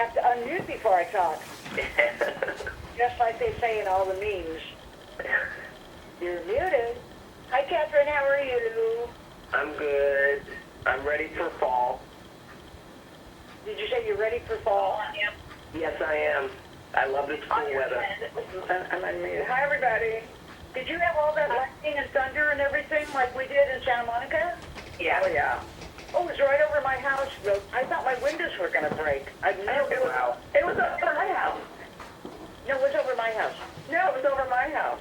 have to unmute before I talk. Just like they say in all the memes. You're muted. Hi, Catherine. How are you? I'm good. I'm ready for fall. Did you say you're ready for fall? Yes, I am. I love this cool weather. I'm unmuted. Hi, everybody. Did you have all that lightning and thunder and everything like we did in Santa Monica? Yeah. Oh, yeah. Oh, it was right over my house. I thought my windows were going to break. Wow. It was over my house. No, it was over my house. No, it was over my house.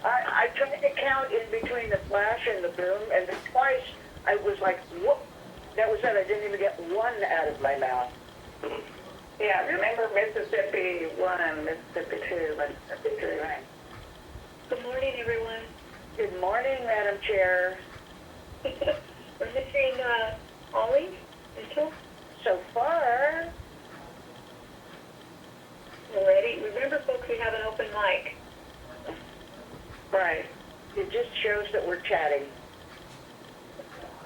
I tried to count in between the flash and the boom, and twice I was like, whoop. That was it. I didn't even get one out of my mouth. Yeah, remember Mississippi 1, Mississippi 2, Mississippi 3. Right. Good morning, everyone. Good morning, Madam Chair. We're missing Ollie, Mitchell. So far, We're ready. Remember, folks, we have an open mic. right. It just shows that we're chatting.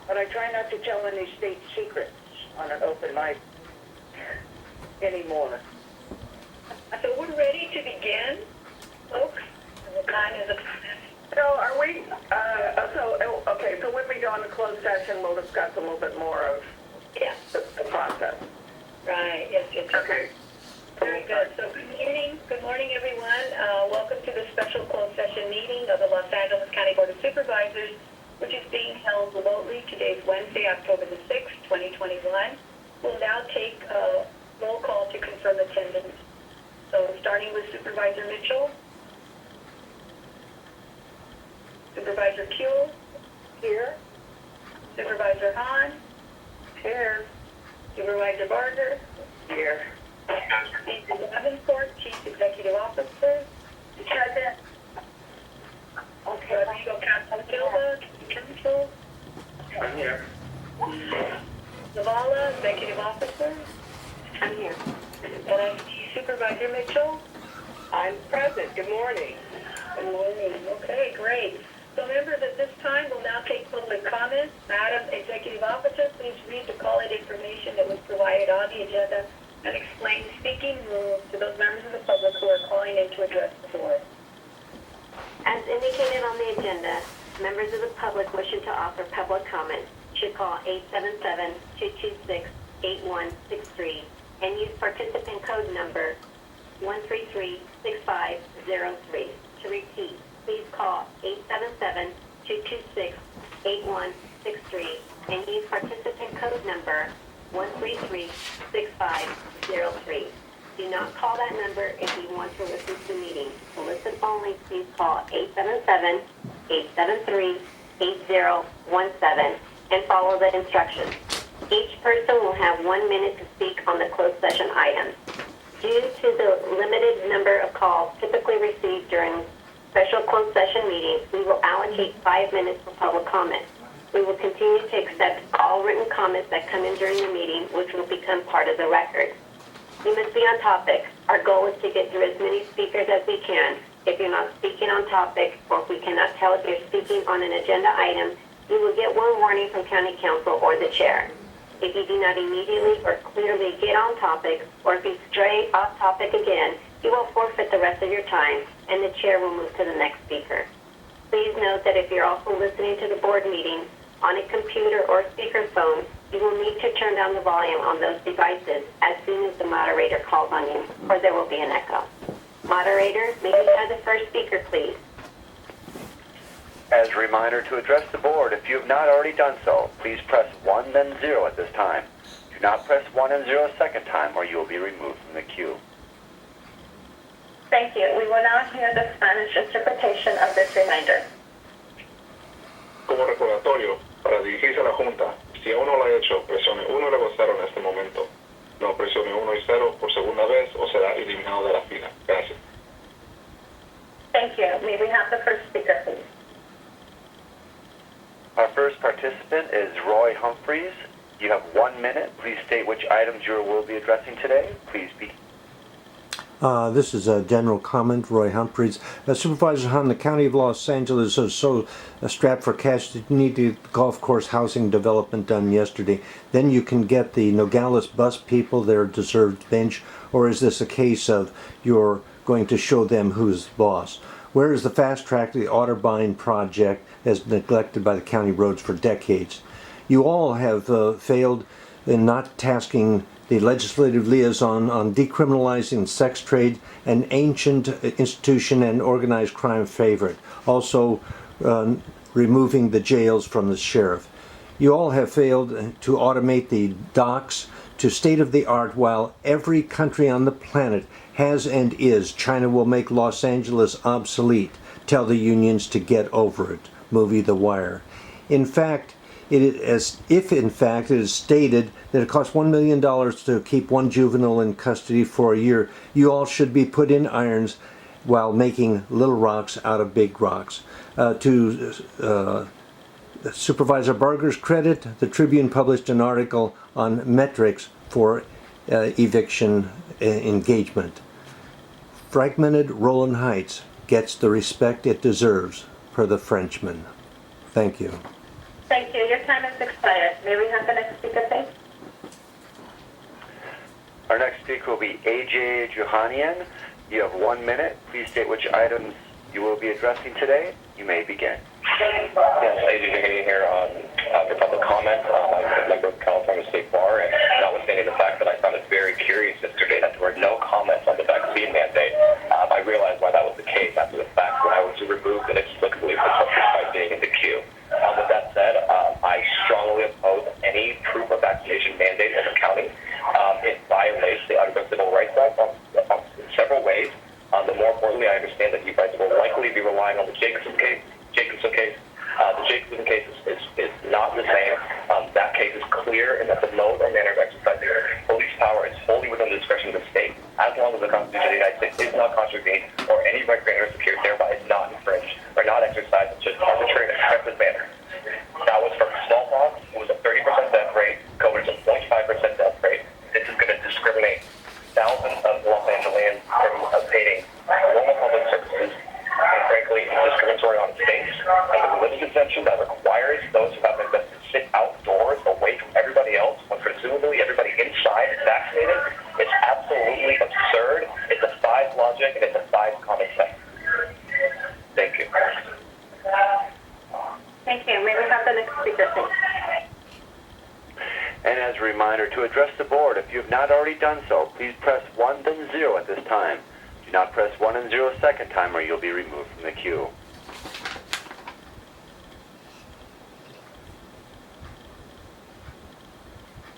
But I try not to tell any state secrets on an open mic anymore. So we're ready to begin, folks. The time is upon us. So are we, so when we go into closed session, we'll discuss a little bit more of Yeah. the process. Right. Yes. Okay. Very good. So good morning, everyone. Welcome to the special closed session meeting of the Los Angeles County Board of Supervisors, which is being held remotely. Today's Wednesday, October the 6th, 2021. We'll now take a roll call to confirm attendance. So starting with Supervisor Mitchell, Supervisor Kuehl, Here? Supervisor Hahn, Here. Supervisor Barger, Here. Nathan Davenport, Chief Executive Officer, Present. Okay. Rodrigo Silva, Council, I'm here. Zavala, Executive Officer, I'm here. and I see Supervisor Mitchell. I'm present. Good morning. Good morning. Okay, great. So members, at this time, we'll now take public comments. Madam Executive Officer, please read the call-in information that was provided on the agenda and explain speaking rules to those members of the public who are calling in to address the board. As indicated on the agenda, members of the public wishing to offer public comment should call 877-226-8163 and use participant code number 1336503. To repeat, please call 877-226-8163 and use participant code number 1336503. Do not call that number if you want to listen to the meeting. To listen only, please call 877-873-8017 and follow the instructions. Each person will have 1 minute to speak on the closed session items. Due to the limited number of calls typically received during special closed session meetings, we will allocate 5 minutes for public comment. We will continue to accept all written comments that come in during the meeting, which will become part of the record. You must be on topic. Our goal is to get through as many speakers as we can. If you're not speaking on topic, or if we cannot tell if you're speaking on an agenda item, you will get one warning from County Council or the Chair. If you do not immediately or clearly get on topic, or if you stray off topic again, you will forfeit the rest of your time, and the Chair will move to the next speaker. Please note that if you're also listening to the board meeting on a computer or speakerphone, you will need to turn down the volume on those devices as soon as the moderator calls on you, or there will be an echo. Moderator, may we have the first speaker, please? As a reminder to address the board, if you have not already done so, please press 1 then 0 at this time. Do not press 1 and 0 a second time or you will be removed from the queue. Thank you. We will now hear the Spanish interpretation of this reminder. Como recordatorio, para dirigirse a la Junta, si aún no lo ha hecho, presione 1 y luego 0 en este momento. No presione 1 y 0 por segunda vez o será eliminado de la fila. Gracias. Thank you. May we have the first speaker, please? Our first participant is Roy Humphreys. You have 1 minute. Please state which items you will be addressing today. Please be. This is a general comment, Roy Humphreys. Supervisor Hunt, the County of Los Angeles is so strapped for cash that you need the golf course housing development done yesterday. Then you can get the Nogales bus people their deserved bench, or is this a case of you're going to show them who's boss? Where is the fast track to the Otterbein project as neglected by the county roads for decades? You all have failed in not tasking the legislative liaison on decriminalizing sex trade, an ancient institution and organized crime favorite. Also, removing the jails from the sheriff. You all have failed to automate the docks to state-of-the-art while every country on the planet has and is. China will make Los Angeles obsolete. Tell the unions to get over it. Movie The Wire. In fact, if in fact it is stated that it costs $1 million to keep one juvenile in custody for a year, you all should be put in irons while making little rocks out of big rocks. To Supervisor Barger's credit, the Tribune published an article on metrics for eviction engagement. Fragmented Rowland Heights gets the respect it deserves, per the Frenchman. Thank you. Thank you. Your time has expired. May we have the next speaker, please? Our next speaker will be AJ Johanian. You have 1 minute. Please state which items you will be addressing today. You may begin. Yes, AJ Johanian here for public comment. I'm a member of the California State Bar, and notwithstanding the fact that I found it very curious yesterday that there were no comments on the vaccine mandate, I realized why that was the case after the fact when I was removed inexplicably from by being in the queue. With that said, I strongly oppose any proof of vaccination mandate in the county. It violates the Unfettered Civil Rights Act in several ways. But more importantly, I understand that you guys will likely be relying on the Jacobson case. The Jacobson case is not the same. That case is clear in that the mode or manner of exercising police power is wholly within the discretion of the state, as long as the Constitution of the United States is not contravened or any right granted or secured thereby is not infringed or not exercised in just arbitrary and excessive manner. That was for smallpox. It was a 30% death rate. COVID is a 0.5% death rate. This is going to discriminate thousands of Los Angeles from obtaining normal public services. And frankly, it's discriminatory on states. And the religious exemption that requires those who have been vested to sit outdoors away from everybody else when presumably everybody inside is vaccinated is absolutely absurd. It defies logic and it defies common sense. Thank you. Thank you. May we have the next speaker, please? And as a reminder, to address the board, if you have not already done so, please press 1 then 0 at this time. Do not press 1 and 0 a second time or you'll be removed from the queue.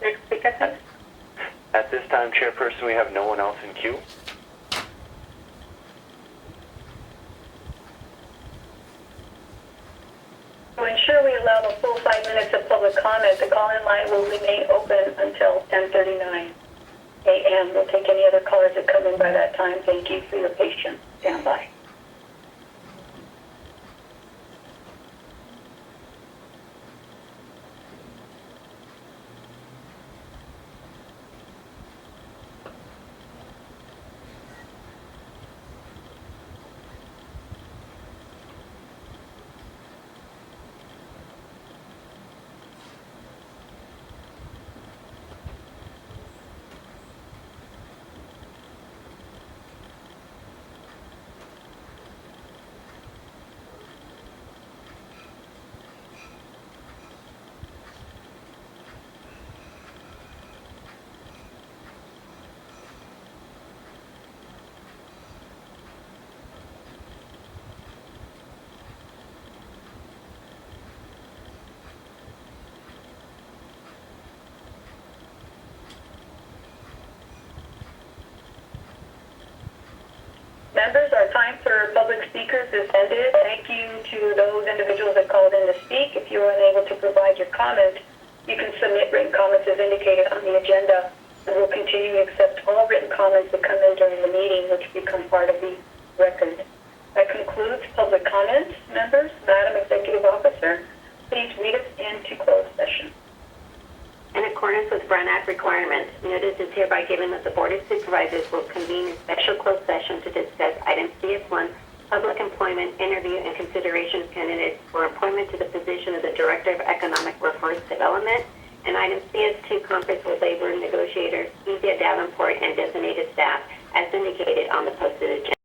Next speaker, please. At this time, Chairperson, we have no one else in queue. To ensure we allow the full 5 minutes of public comment, the call-in line will remain open until 10:39 a.m. We'll take any other callers that come in by that time. Thank you for your patience. Stand by. Members, our time for public speakers is ended. Thank you to those individuals that called in to speak. If you are unable to provide your comment, you can submit written comments as indicated on the agenda, and we'll continue to accept all written comments that come in during the meeting, which become part of the record. That concludes public comments. Members, Madam Executive Officer, please read us into closed session. In accordance with Brown Act requirements, notice is hereby given that the Board of Supervisors will convene a special closed session to discuss item CS1, public employment, interview, and consideration of candidates for appointment to the position of the Director of Economic Workforce Development, and item CS2, conference with labor negotiators, Easy Davenport, and designated staff, as indicated on the posted agenda.